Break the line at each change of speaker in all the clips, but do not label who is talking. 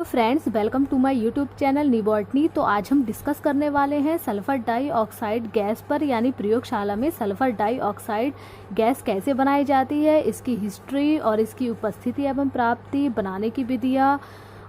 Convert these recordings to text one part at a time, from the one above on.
Friends, welcome to my YouTube channel नीबॉटनी। तो आज हम डिस्कस करने वाले हैं सल्फर डाइऑक्साइड गैस पर, यानी प्रयोगशाला में सल्फर डाइऑक्साइड गैस कैसे बनाई जाती है, इसकी हिस्ट्री और इसकी उपस्थिति एवं प्राप्ति, बनाने की विधियाँ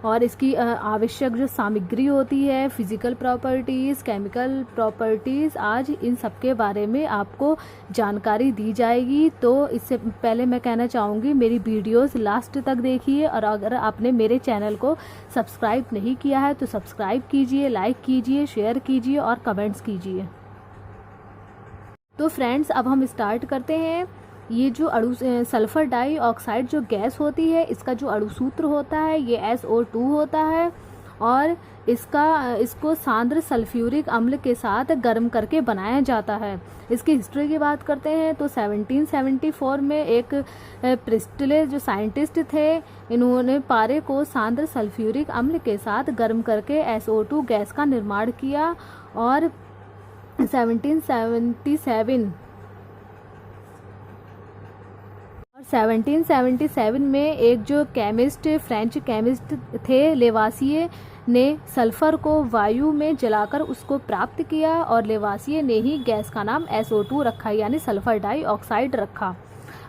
और इसकी आवश्यक जो सामग्री होती है, फिजिकल प्रॉपर्टीज़, केमिकल प्रॉपर्टीज़, आज इन सब के बारे में आपको जानकारी दी जाएगी। तो इससे पहले मैं कहना चाहूँगी मेरी वीडियोस लास्ट तक देखिए, और अगर आपने मेरे चैनल को सब्सक्राइब नहीं किया है तो सब्सक्राइब कीजिए, लाइक कीजिए, शेयर कीजिए और कमेंट्स कीजिए। तो फ्रेंड्स, अब हम स्टार्ट करते हैं। ये जो सल्फर डाइऑक्साइड जो गैस होती है, इसका जो अणुसूत्र होता है ये SO2 होता है, और इसको सांद्र सल्फ्यूरिक अम्ल के साथ गर्म करके बनाया जाता है। इसकी हिस्ट्री की बात करते हैं तो 1774 में एक प्रिस्टले जो साइंटिस्ट थे, इन्होंने पारे को सांद्र सल्फ्यूरिक अम्ल के साथ गर्म करके SO2 गैस का निर्माण किया। और 1777 में एक जो फ्रेंच केमिस्ट थे, लेवासिये ने सल्फर को वायु में जलाकर उसको प्राप्त किया, और लेवासिये ने ही गैस का नाम SO2 रखा, यानी सल्फर डाइऑक्साइड रखा।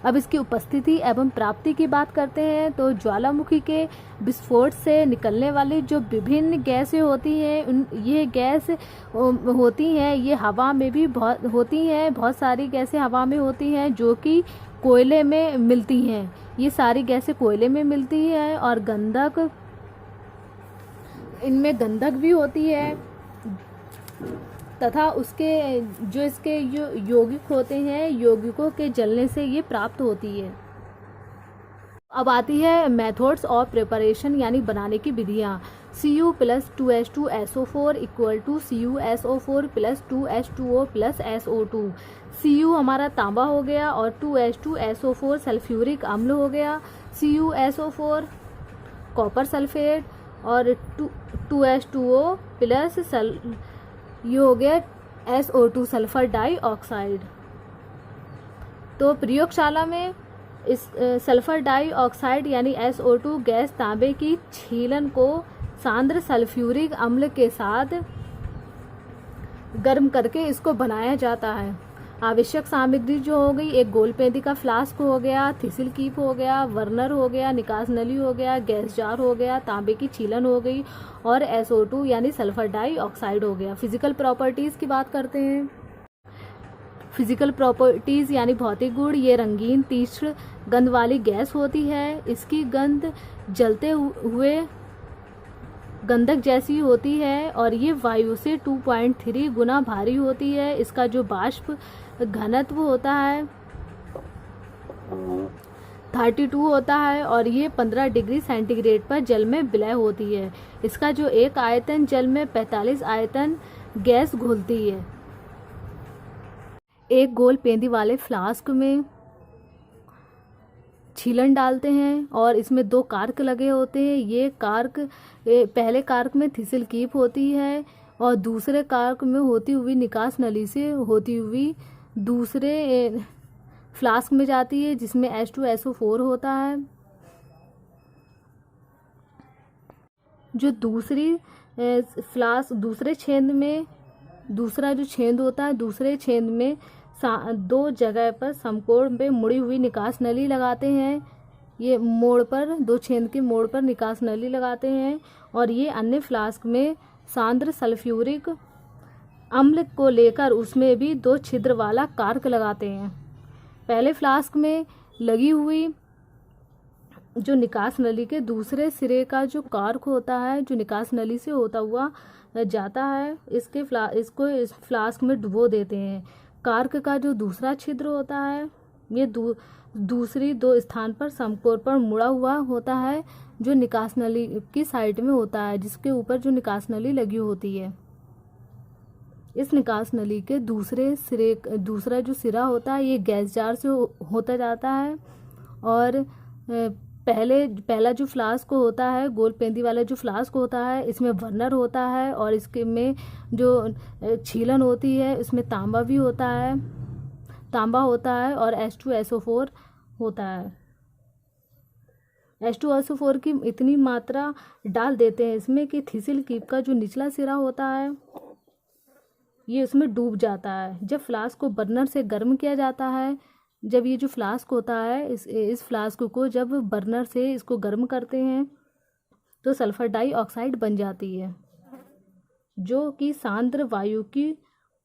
अब इसकी उपस्थिति एवं प्राप्ति की बात करते हैं तो ज्वालामुखी के विस्फोट से निकलने वाली जो विभिन्न गैसें होती हैं, ये गैस होती हैं, ये हवा में भी बहुत होती हैं। बहुत सारी गैसें हवा में होती हैं जो कि कोयले में मिलती हैं। ये सारी गैसें कोयले में मिलती हैं, और गंधक, इनमें गंधक भी होती है, तथा इसके जो यौगिक होते हैं, यौगिकों के जलने से ये प्राप्त होती है। अब आती है मेथड्स ऑफ प्रिपरेशन, यानी बनाने की विधियाँ। Cu + 2H2SO4 = CuSO4 + 2H2O + SO2। Cu हमारा तांबा हो गया, और 2H2SO4 सल्फ्यूरिक अम्ल हो गया। CuSO4 कॉपर सल्फेट, और 2H2O + ये हो गया SO2 सल्फर डाइऑक्साइड। तो प्रयोगशाला में इस सल्फर डाइऑक्साइड यानी SO2 गैस तांबे की छीलन को सांद्र सल्फ्यूरिक अम्ल के साथ गर्म करके इसको बनाया जाता है। आवश्यक सामग्री जो हो गई, एक गोलपेंदी का फ्लास्क हो गया, थिसिल कीप हो गया, वर्नर हो गया, निकास नली हो गया, गैस जार हो गया, तांबे की छीलन हो गई, और SO2 यानी सल्फर डाइऑक्साइड हो गया। फिजिकल प्रॉपर्टीज़ की बात करते हैं। फिजिकल प्रॉपर्टीज़ यानी भौतिक गुण, ये रंगीन तीक्ष्ण गंध वाली गैस होती है। इसकी गंध जलते हुए गंधक जैसी होती है, और ये वायु से 2.3 गुना भारी होती है। इसका जो बाष्प घनत्व होता है 32 होता है, और ये 15 डिग्री सेंटीग्रेड पर जल में विलय होती है। इसका जो एक आयतन जल में 45 आयतन गैस घुलती है। एक गोल पेंदी वाले फ्लास्क में छीलन डालते हैं, और इसमें 2 कार्क लगे होते हैं। ये कार्क, पहले कार्क में थिसिल कीप होती है, और दूसरे कार्क में होती हुई निकास नली से होती हुई दूसरे फ्लास्क में जाती है, जिसमें H2SO4 होता है। जो दूसरे छेद में, दूसरा जो छेद होता है, दूसरे छेद में 2 जगह पर समकोण में मुड़ी हुई निकास नली लगाते हैं। ये मोड़ पर, 2 छेद के मोड़ पर निकास नली लगाते हैं, और ये अन्य फ्लास्क में सांद्र सल्फ्यूरिक अम्ल को लेकर उसमें भी 2 छिद्र वाला कार्क लगाते हैं। पहले फ्लास्क में लगी हुई जो निकास नली के दूसरे सिरे का जो कार्क होता है, जो निकास नली से होता हुआ जाता है, इसको इस फ्लास्क में डुबो देते हैं। कार्क का जो दूसरा छिद्र होता है, ये दूसरी 2 स्थान पर समकोण पर मुड़ा हुआ होता है, जो निकास नली की साइड में होता है, जिसके ऊपर जो निकास नली लगी होती है। इस निकास नली के दूसरा जो सिरा होता है, ये गैस जार से होता जाता है, और पहला जो फ्लास्क होता है, गोल पेंदी वाला जो फ्लास्क होता है, इसमें वर्नर होता है, और इसके में जो छीलन होती है उसमें तांबा होता है, और H2SO4 होता है। H2SO4 की इतनी मात्रा डाल देते हैं इसमें कि थिसिल कीप का जो निचला सिरा होता है ये उसमें डूब जाता है। जब फ्लास्क को बर्नर से गर्म किया जाता है, जब ये जो फ्लास्क होता है इस फ्लास्क को जब बर्नर से इसको गर्म करते हैं तो सल्फर डाइऑक्साइड बन जाती है, जो कि सांद्र वायु की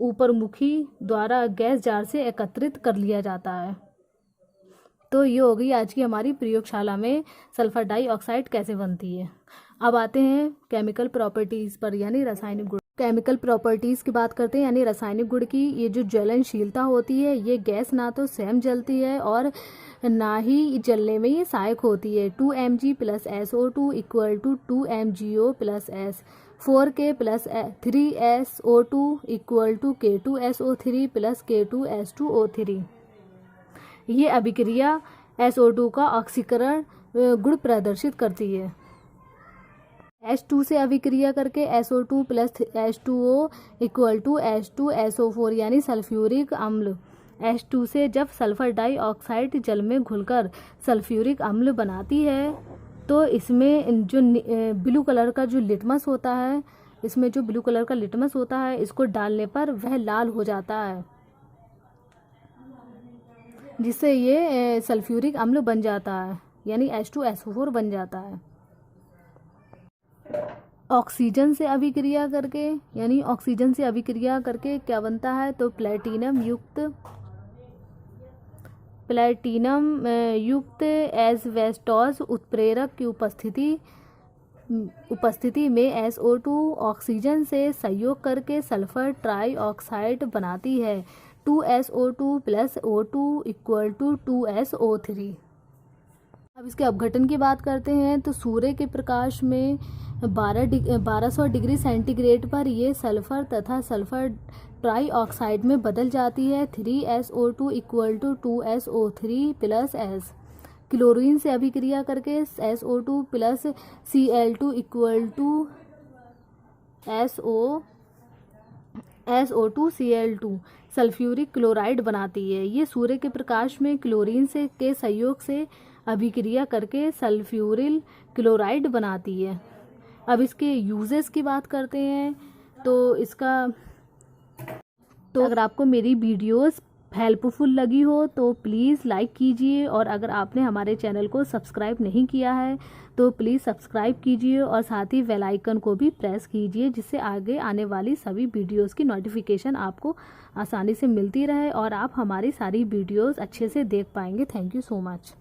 ऊपरमुखी द्वारा गैस जार से एकत्रित कर लिया जाता है। तो ये हो गई आज की हमारी प्रयोगशाला में सल्फर डाइऑक्साइड कैसे बनती है। अब आते हैं केमिकल प्रॉपर्टीज़ पर, यानी रासायनिक गुण। केमिकल प्रॉपर्टीज़ की बात करते हैं, यानी रासायनिक गुण की। ये जो ज्वलनशीलता होती है, ये गैस ना तो स्वयं जलती है और ना ही जलने में ये सहायक होती है। 2mg + SO2 = 2mgO + S, 4K + 3SO2 = K2SO3 + K2S2O3। ये अभिक्रिया SO2 का ऑक्सीकरण गुण प्रदर्शित करती है। H2 से अभिक्रिया करके SO2 + H2O = H2SO4 यानी सल्फ्यूरिक अम्ल। H2 से जब सल्फर डाइऑक्साइड जल में घुलकर सल्फ्यूरिक अम्ल बनाती है तो इसमें जो ब्लू कलर का जो लिटमस होता है, इसमें जो ब्लू कलर का लिटमस होता है, इसको डालने पर वह लाल हो जाता है, जिससे ये सल्फ्यूरिक अम्ल बन जाता है, यानी H2SO4 बन जाता है। ऑक्सीजन से अभिक्रिया करके, यानी ऑक्सीजन से अभिक्रिया करके क्या बनता है, तो प्लेटिनम युक्त एस्बेस्टॉस उत्प्रेरक की उपस्थिति में SO2 ऑक्सीजन से संयोग करके सल्फर ट्राइऑक्साइड बनाती है। 2SO2 + O2 = 2SO3। अब इसके अपघटन की बात करते हैं तो सूर्य के प्रकाश में 1200 डिग्री सेंटीग्रेड पर ये सल्फर तथा सल्फर ट्राइऑक्साइड में बदल जाती है। 3SO2 = 2SO3 + S। क्लोरीन से अभिक्रिया करके SO2 + Cl2 = SO2Cl2 sulphuric chloride बनाती है। ये सूर्य के प्रकाश में क्लोरीन से के संयोग से अभिक्रिया करके सल्फ्यूरिल क्लोराइड बनाती है। अब इसके यूजेस की बात करते हैं तो अगर आपको मेरी वीडियोस हेल्पफुल लगी हो तो प्लीज़ लाइक कीजिए, और अगर आपने हमारे चैनल को सब्सक्राइब नहीं किया है तो प्लीज़ सब्सक्राइब कीजिए और साथ ही बेल आइकन को भी प्रेस कीजिए, जिससे आगे आने वाली सभी वीडियोस की नोटिफिकेशन आपको आसानी से मिलती रहे और आप हमारी सारी वीडियोस अच्छे से देख पाएंगे। Thank you so much.